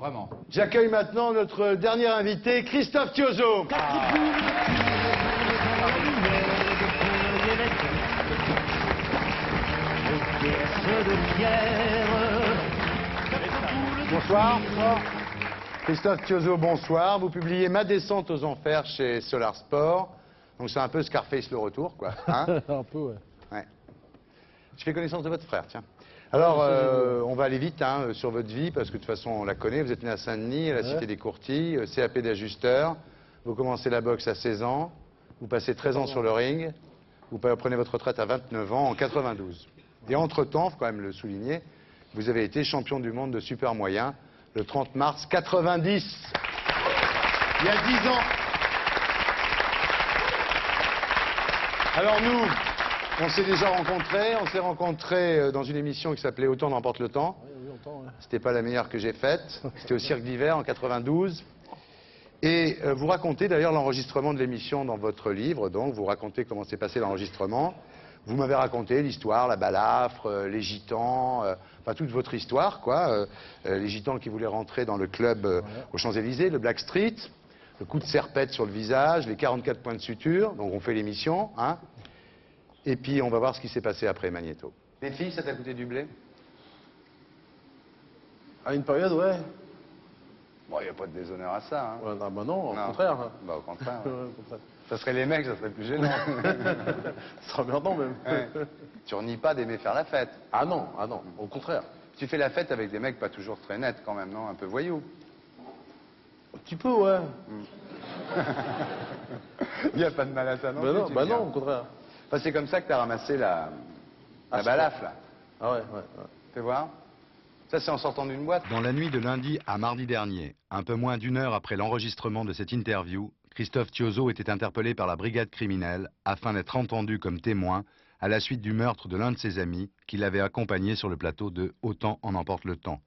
Vraiment. J'accueille maintenant notre dernier invité, Christophe Thiozo. Bonsoir. Christophe Thiozo, bonsoir. Vous publiez Ma descente aux enfers chez Solar Sport. Donc c'est un peu Scarface le retour, quoi. Hein? Un peu, ouais. Ouais. Je fais connaissance de votre frère, tiens. Alors, on va aller vite hein, sur votre vie, parce que de toute façon, on la connaît. Vous êtes né à Saint-Denis, à la Cité des Courtilles, CAP d'ajusteur. Vous commencez la boxe à 16 ans. Vous passez 13 ans sur le ring. Vous prenez votre retraite à 29 ans, en 92. Et entre-temps, il faut quand même le souligner, vous avez été champion du monde de super moyen le 30 mars 90. Il y a 10 ans. Alors nous, on s'est déjà rencontrés. On s'est rencontrés dans une émission qui s'appelait Autant n'emporte le temps. Oui, autant, ouais. C'était pas la meilleure que j'ai faite. C'était au Cirque d'hiver en 92. Et vous racontez d'ailleurs l'enregistrement de l'émission dans votre livre. Donc vous racontez comment s'est passé l'enregistrement. Vous m'avez raconté l'histoire, la balafre, les gitans, enfin toute votre histoire, quoi. Les gitans qui voulaient rentrer dans le club aux Champs-Élysées, le Black Street, le coup de serpette sur le visage, les 44 points de suture. Donc on fait l'émission, hein. Et puis on va voir ce qui s'est passé après Magnéto. Les filles, ça t'a coûté du blé? À une période, ouais. Bon, il n'y a pas de déshonneur à ça, hein. Ouais, non, bah non, au Non. contraire. Bah au contraire. Ouais, au contraire. Ça serait les mecs, ça serait plus gênant. Ce sera emmerdant même. Ouais. Tu renies pas d'aimer faire la fête. Ah non, au contraire. Tu fais la fête avec des mecs pas toujours très nets quand même, non? Un peu voyous. Un petit peu, ouais. Il n'y a pas de mal à ça, non? Bah plus, non, tu bah dis, non, hein. au contraire. Enfin, c'est comme ça que tu as ramassé la balafre, là. Ah ouais, ouais. Fais voir. Ça, c'est en sortant d'une boîte. Dans la nuit de lundi à mardi dernier, un peu moins d'une heure après l'enregistrement de cette interview, Christophe Thiozo était interpellé par la brigade criminelle afin d'être entendu comme témoin à la suite du meurtre de l'un de ses amis qui l'avait accompagné sur le plateau de Autant en emporte le temps.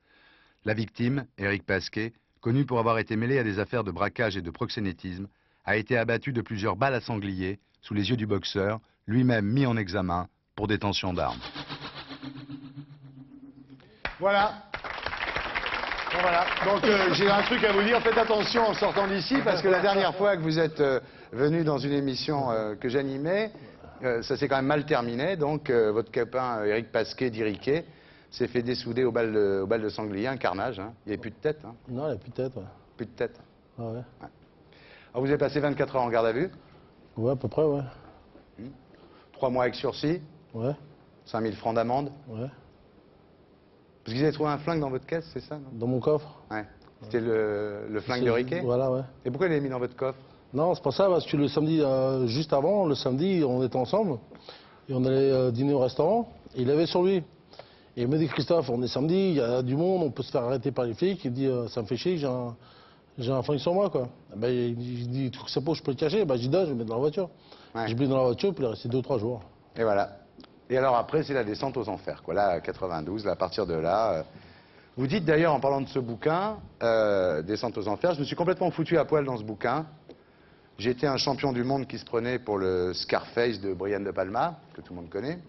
La victime, Éric Pasquet, connu pour avoir été mêlé à des affaires de braquage et de proxénétisme, a été abattu de plusieurs balles à sanglier sous les yeux du boxeur, lui-même mis en examen pour détention d'armes. Voilà. Bon, voilà. Donc j'ai un truc à vous dire, faites attention en sortant d'ici, parce que la dernière fois que vous êtes venu dans une émission que j'animais, ça s'est quand même mal terminé. Donc votre copain Éric Pasquet d'Iriquet s'est fait dessouder au bal de sanglier, un carnage. Hein. Il n'y avait plus de tête. Hein. Non, il n'y a plus de tête, ouais. Plus de tête. Ah ouais. Ouais. Alors vous avez passé 24 heures en garde à vue, Ouais, à peu près, ouais. 3 mois avec sursis, Ouais, 5000 francs d'amende. ouais. Parce qu'ils avaient trouvé un flingue dans votre caisse, c'est ça, non? Dans mon coffre. Ouais. C'était le flingue de Riquet? Voilà, ouais. Et pourquoi il l'avait mis dans votre coffre? Non, c'est pas ça, parce que le samedi, juste avant, le samedi, on était ensemble, et on allait dîner au restaurant, et il avait sur lui. Et il me dit, Christophe, on est samedi, il y a du monde, on peut se faire arrêter par les flics. Il me dit, ça me fait chier, j'ai un flingue sur moi, quoi. Ben, il dit, tu sais pas où je peux le cacher? Ben, je dis, je le mets dans la voiture. Ouais. Je l'ai mis dans la voiture, puis il est resté 2 ou 3 jours. Et voilà. Et alors après, c'est la descente aux enfers, quoi. Là, à 92, là, à partir de là... Vous dites d'ailleurs, en parlant de ce bouquin, Descente aux enfers, je me suis complètement foutu à poil dans ce bouquin. J'étais un champion du monde qui se prenait pour le Scarface de Brian De Palma, que tout le monde connaît.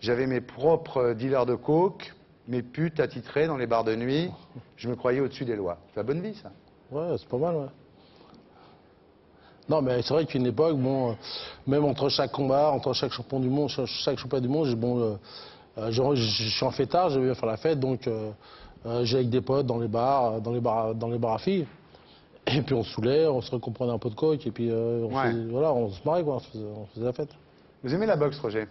J'avais mes propres dealers de coke, mes putes attitrées dans les bars de nuit. Je me croyais au-dessus des lois. C'est la bonne vie, ça. Ouais, c'est pas mal, ouais. Non, mais c'est vrai qu'une époque, bon, même entre chaque combat, entre chaque champion du monde, chaque championnat du monde, bon, je suis en fêtard, j'aime bien faire la fête, donc j'ai avec des potes dans les bars à filles. Et puis on se saoulait, on se recomprenait un peu de coke, et puis voilà, on se marrait, quoi, on faisait la fête. Vous aimez la boxe, Roger?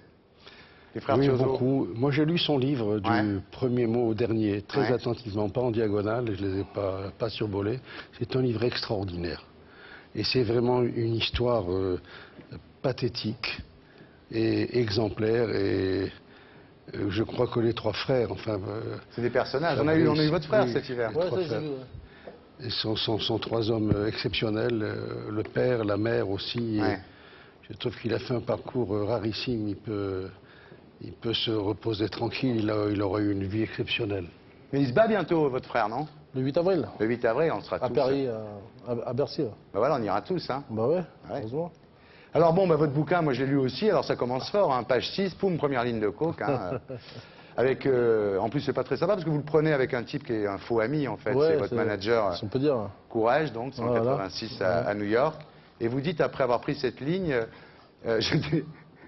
Les frères Oui, Thiozo? beaucoup. Moi, j'ai lu son livre du Ouais. premier mot au dernier, très Ouais. attentivement, pas en diagonale, je ne les ai pas survolés. C'est un livre extraordinaire. Et c'est vraiment une histoire pathétique et exemplaire. Et je crois que les 3 frères, enfin... C'est des personnages. On a eu votre frère oui, cet hiver. les Ouais, 3 ça, j'ai frères. vu, ouais. Et sont 3 hommes exceptionnels, le père, la mère aussi. Ouais. Je trouve qu'il a fait un parcours rarissime. Il peut se reposer tranquille, il aura eu une vie exceptionnelle. Mais il se bat bientôt, votre frère, non? Le 8 avril, Le 8 avril, on sera à tous... Paris, à Bercy. Là. Ben voilà, on ira tous, hein. Bah ouais, Ouais. heureusement. Alors bon, votre bouquin, moi je l'ai lu aussi, alors ça commence fort, hein, page 6, poum, première ligne de coke. Hein. Avec, en plus, c'est pas très sympa parce que vous le prenez avec un type qui est un faux ami, en fait. Ouais, c'est votre manager si on peut dire. Courage, donc, 186 à New York. Et vous dites, après avoir pris cette ligne,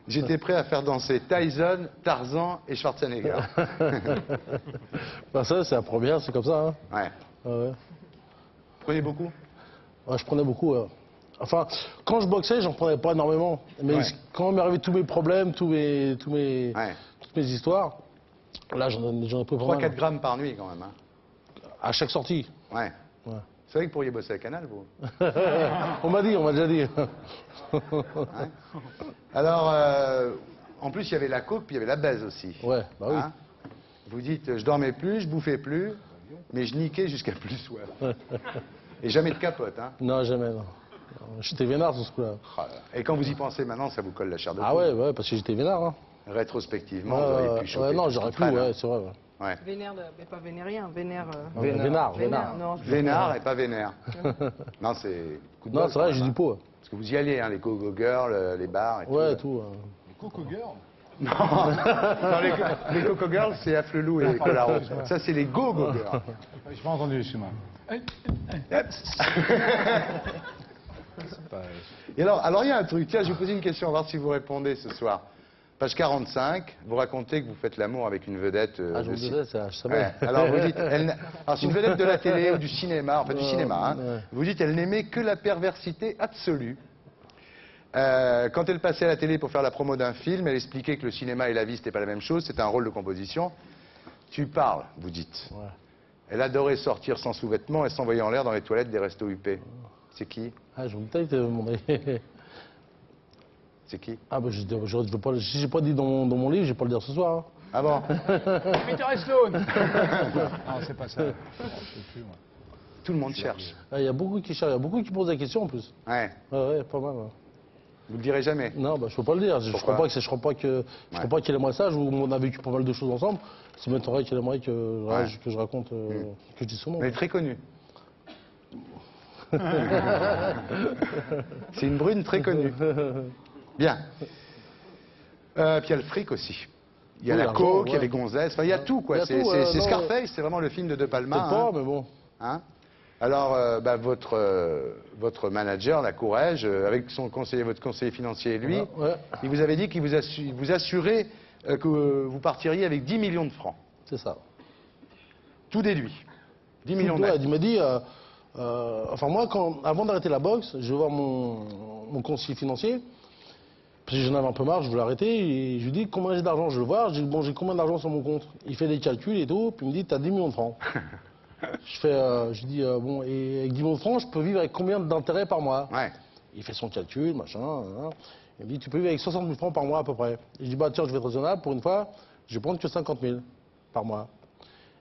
j'étais prêt à faire danser Tyson, Tarzan et Schwarzenegger. Bah ça, c'est la première, c'est comme ça. Hein. Ouais. Ouais. Vous prenez beaucoup? Ouais, je prenais beaucoup. Enfin, quand je boxais, j'en prenais pas énormément. Mais Ouais. quand m'arrivaient tous mes problèmes, toutes mes histoires, là, j'en ai pris pas mal. 3-4 grammes par nuit, quand même. Hein. À chaque sortie. Ouais. Ouais. C'est vrai que vous pourriez bosser à Canal, vous. On m'a déjà dit. Alors, en plus, il y avait la coke, puis il y avait la baise aussi. Ouais, bah oui. Hein? Vous dites, je dormais plus, je bouffais plus, mais je niquais jusqu'à plus soif. Et jamais de capote, hein. Non, jamais, non. J'étais vénard sur ce coup-là. Oh là là. Et quand vous y pensez maintenant, ça vous colle la chair de Ah poule. ouais, parce que j'étais vénard. Hein. Rétrospectivement, vous auriez pu choper. Ouais, non, tout j'aurais ce pu, qui traîne, ouais, hein. c'est vrai. Ouais. Ouais. Vénère, mais pas vénérien, vénère. Vénard. Non, Vénard et pas vénère. Non, c'est coup de Non, bol, c'est quand vrai, même, j'ai hein. du pot. Parce que vous y allez, hein, les go-go girls, les bars et Ouais, tout. tout. Non, les Coco Girls, c'est Afflelou et Colaro. Ça, c'est les Go-Go Girls. J'ai pas entendu, excuse-moi. Et alors, il y a un truc. Tiens, je vais vous poser une question, on va voir si vous répondez ce soir. Page 45, vous racontez que vous faites l'amour avec une vedette. Ah, je de me disais, je savais. Ouais. Alors, vous dites, alors c'est une vedette de la télé ou du cinéma, enfin du cinéma. Hein. Ouais. Vous dites, elle n'aimait que la perversité absolue. Quand elle passait à la télé pour faire la promo d'un film, elle expliquait que le cinéma et la vie, c'était pas la même chose, c'était un rôle de composition. Tu parles, vous dites. Ouais. Elle adorait sortir sans sous-vêtements et s'envoyer en l'air dans les toilettes des restos UP. C'est qui? Ah, je me disais que mon C'est qui? Ah, bah, je veux pas, si j'ai pas dit dans mon livre, je vais pas le dire ce soir. Hein. Ah bon? Peter Stone. Non, c'est pas ça. Je sais plus, moi. Tout le monde cherche. Il y a beaucoup qui cherchent, il y a beaucoup qui posent la question en plus. Ouais. Ouais, pas mal. Ouais. Vous le direz jamais? Non, bah, je peux pas le dire. Je Pourquoi? crois pas qu'elle aimerait ça. On a vécu pas mal de choses ensemble. Ça m'étonnerait qu'elle aimerait que je raconte, que je dise son nom. Elle est très connue. C'est une brune très connue. Bien. Puis il y a le fric aussi. Il y a Oui, la l'argent, coke, il y a ouais. les gonzesses, enfin il y a tout quoi. Il y a C'est tout, non, Scarface, c'est vraiment le film de De Palma. Peut-être pas, Hein. mais bon. Hein. Alors, votre manager, la Courage, avec son conseiller, votre conseiller financier et lui, Ouais, il vous avait dit qu'il vous assurait que vous partiriez avec 10 millions de francs. c'est ça. Tout déduit. 10 millions Ouais, net. il m'a dit, enfin moi, avant d'arrêter la boxe, je vais voir mon conseiller financier, parce que j'en avais un peu marre, je voulais arrêter, et je lui dis combien j'ai d'argent, je veux voir, je dis bon, j'ai combien d'argent sur mon compte. Il fait des calculs et tout, puis il me dit t'as 10 millions de francs. Je dis bon, et avec 10 millions de francs, je peux vivre avec combien d'intérêts par mois? Ouais. Il fait son calcul, machin, hein. Il me dit tu peux vivre avec 60 000 francs par mois à peu près. Et je dis bah tiens, je vais être raisonnable, pour une fois, je vais prendre que 50 000 par mois.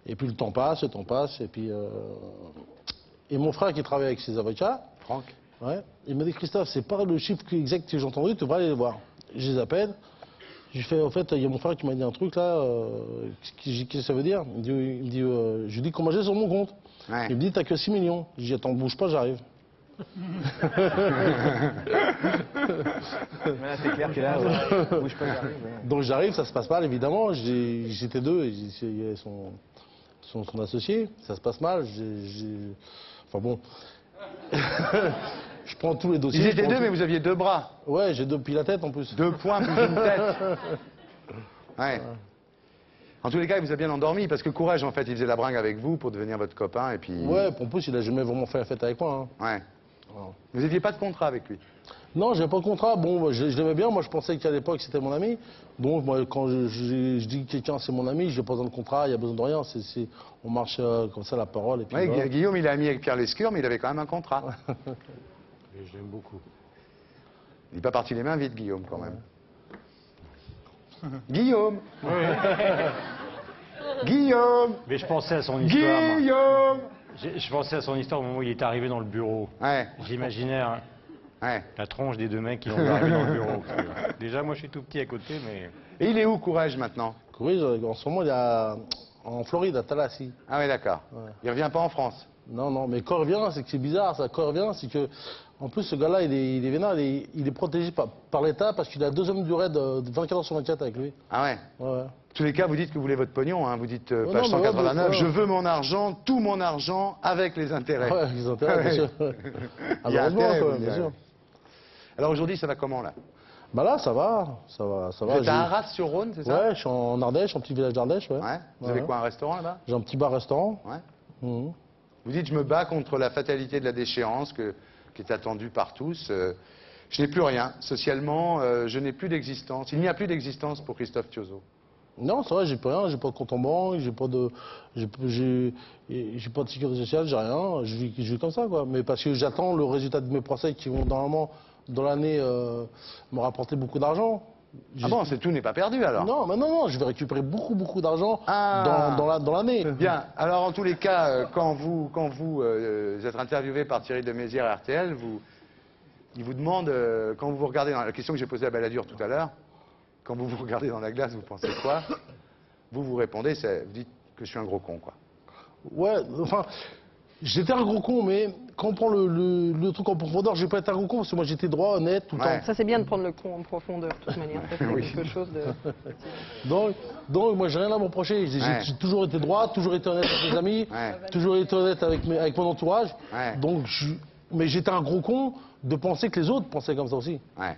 Et puis le temps passe, et puis... Et mon frère qui travaille avec ses avocats, Franck. ouais, il m'a dit Christophe, c'est pas le chiffre exact que j'ai entendu, tu devrais aller les voir. Je les appelle, je lui fais en fait, il y a mon frère qui m'a dit un truc là, qu'est-ce que ça veut dire? Je lui dis comment j'ai sur mon compte. Ouais. Il me dit t'as que 6 millions. Je dis attends, bouge pas, j'arrive. Mais là, c'est clair que là, bouge pas, j'arrive. Donc j'arrive, ça se passe mal évidemment, j'étais deux, et il y a son associé, ça se passe mal, enfin bon, je prends tous les dossiers. Ils je étaient prends deux, tout- mais vous aviez deux bras. Ouais, j'ai deux pieds la tête en plus. 2 points plus une tête. Ouais. En tous les cas, il vous a bien endormi, parce que Courage, en fait, il faisait la bringue avec vous pour devenir votre copain, et puis... Ouais, en plus il a jamais vraiment fait la fête avec moi. Hein. Ouais. Voilà. Vous n'aviez pas de contrat avec lui? Non, j'avais pas de contrat. Bon, je l'aimais bien. Moi, je pensais qu'à l'époque, c'était mon ami. Donc, moi, quand je dis que quelqu'un, c'est mon ami, j'ai pas besoin de contrat, il y a besoin de rien. On marche comme ça, la parole. Et puis, Ouais, voilà. Guillaume, il est ami avec Pierre Lescure, mais il avait quand même un contrat. Et je l'aime beaucoup. Il n'est pas parti les mains vides, Guillaume, quand même. Guillaume. Guillaume. Mais je pensais à son histoire. moi. Guillaume. Je pensais à son histoire au moment où il est arrivé dans le bureau. Ouais, J'imaginais ouais. la tronche des deux mecs qui vont arriver dans le bureau. Parce que déjà, moi, je suis tout petit à côté, mais... Et il est où, Courage, maintenant? Courage, en ce moment, il est en Floride, à Tallahassee. Ah oui, d'accord. Ouais. Il revient pas en France. Non, mais quand il revient, c'est que c'est bizarre, ça. Quand il revient, c'est que, en plus, ce gars-là, il est vénère, il est protégé par l'État parce qu'il a 2 hommes du raid de 24 heures sur 24 avec lui. Ah ouais. Ouais, ouais. tous les cas, vous dites que vous voulez votre pognon, hein. Vous dites, non, page mais ouais, 189, ouais. je veux mon argent, tout mon argent, avec les intérêts. Ouais, les intérêts, bien sûr. Il y a Heureusement, intérêt, quoi, vous bien direz. sûr. Alors aujourd'hui, ça va comment, là? Bah là, ça va. Vous êtes à Arras-sur-Rhône, c'est ça? Ouais, je suis en Ardèche, en petit village d'Ardèche, ouais. Ouais. Vous Ouais. avez quoi, un restaurant là-bas? J'ai un petit bar-restaurant. Ouais. Mhm. Vous dites, je me bats contre la fatalité de la déchéance qui est attendue par tous. Je n'ai plus rien. Socialement, je n'ai plus d'existence. Il n'y a plus d'existence pour Christophe Thiozot. Non, c'est vrai, j'ai plus rien, j'ai pas de compte en banque, j'ai pas de sécurité sociale, j'ai rien, je vis comme ça, quoi. Mais parce que j'attends le résultat de mes procès qui vont normalement, dans l'année, me rapporter beaucoup d'argent. Ah bon, tout n'est pas perdu alors? Non, mais non, je vais récupérer beaucoup d'argent Ah. dans l'année. Bien. Alors, en tous les cas, quand vous êtes interviewé par Thierry de Mézières à RTL, il vous demande, quand vous regardez dans la question que j'ai posée à Balladur tout à l'heure, quand vous vous regardez dans la glace, vous pensez quoi? Vous répondez, vous dites que je suis un gros con, quoi. Ouais, enfin, j'étais un gros con, mais quand on prend le truc en profondeur, j'ai pas été un gros con parce que moi j'étais droit, honnête, tout le Ouais. temps. Ça, c'est bien de prendre le con en profondeur, de toute manière. Ça fait quelque chose de... Donc moi j'ai rien à me reprocher. Ouais. J'ai toujours été droit, toujours été honnête avec mes amis, Ouais. toujours été honnête avec mon entourage. Ouais. Donc mais j'étais un gros con de penser que les autres pensaient comme ça aussi. Ouais.